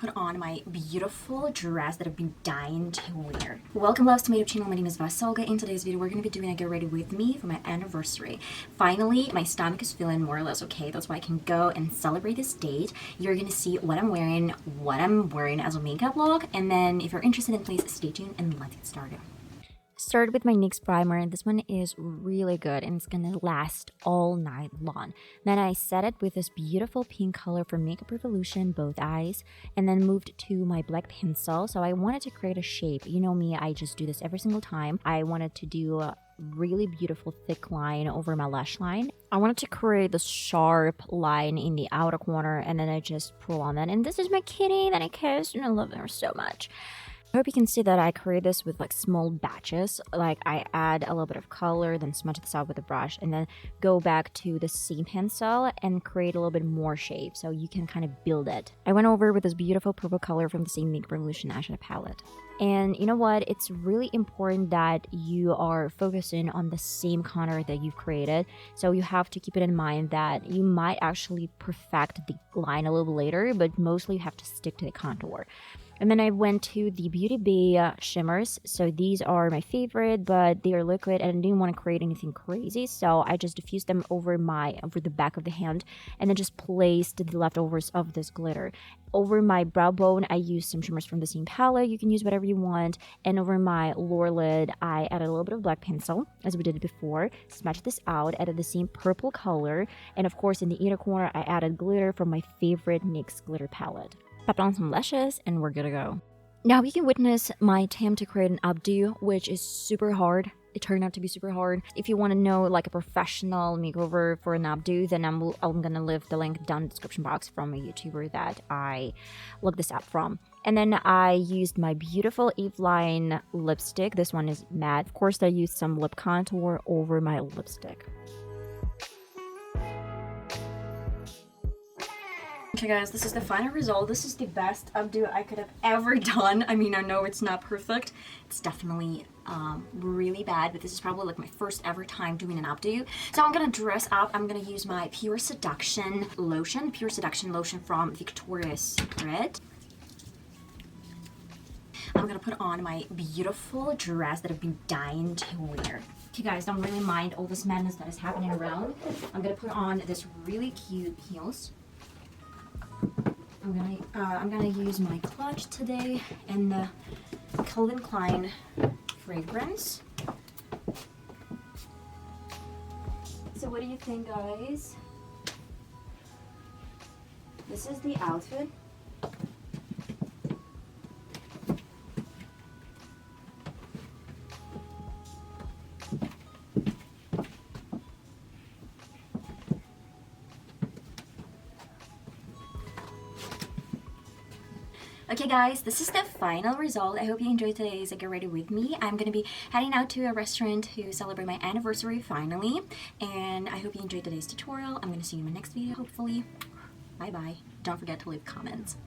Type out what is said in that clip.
put on my beautiful dress that I've been dying to wear. Welcome loves to my YouTube channel. My name is VassaOlga. In today's video we're going to be doing a get ready with me for my anniversary. Finally, my stomach is feeling more or less okay. That's why I can go and celebrate this date. You're going to see what I'm wearing as a makeup look, and then if you're interested, then please stay tuned and let's get started. Start with my NYX primer, and this one is really good and it's gonna last all night long. Then I set it with this beautiful pink color from Makeup Revolution, both eyes, and then moved to my black pencil. So I wanted to create a shape. You know me, I just do this every single time. I wanted to do a really beautiful thick line over my lash line. I wanted to create this sharp line in the outer corner, and then I just pull on that. And this is my kitty that I kissed, and I love her so much. I hope you can see that I create this with like small batches. Like I add a little bit of color, then smudge this out with a brush, and then go back to the same pencil and create a little bit more shape so you can kind of build it. I went over with this beautiful purple color from the same Makeup Revolution eyeshadow palette. And you know what? It's really important that you are focusing on the same contour that you've created. So you have to keep it in mind that you might actually perfect the line a little later, but mostly you have to stick to the contour. And then I went to the Beauty Bay shimmers. So these are my favorite, but they are liquid and I didn't want to create anything crazy. So I just diffused them over the back of the hand and then just placed the leftovers of this glitter. Over my brow bone, I used some shimmers from the same palette. You can use whatever you want. And over my lower lid, I added a little bit of black pencil, as we did before. Smudged this out, added the same purple color. And of course, in the inner corner, I added glitter from my favorite NYX glitter palette. Popped on some lashes, and we're good to go. Now you can witness my attempt to create an updo, which is super hard. It turned out to be super hard. If you want to know like a professional makeover for an updo, then I'm gonna leave the link down in the description box from a YouTuber that I looked this up from. And then I used my beautiful Eveline lipstick. This one is matte. Of course, I used some lip contour over my lipstick. Okay guys, this is the final result. This is the best updo I could have ever done. I mean, I know it's not perfect. It's definitely really bad, but this is probably like my first ever time doing an updo. So I'm gonna dress up. I'm gonna use my Pure Seduction lotion from Victoria's Secret. I'm gonna put on my beautiful dress that I've been dying to wear. Okay guys, don't really mind all this madness that is happening around. I'm gonna put on this really cute heels. I'm gonna use my clutch today and the Calvin Klein fragrance. So what do you think, guys? This is the outfit. Okay guys, this is the final result. I hope you enjoyed today's Get Ready With Me. I'm going to be heading out to a restaurant to celebrate my anniversary finally. And I hope you enjoyed today's tutorial. I'm going to see you in my next video, hopefully. Bye bye. Don't forget to leave comments.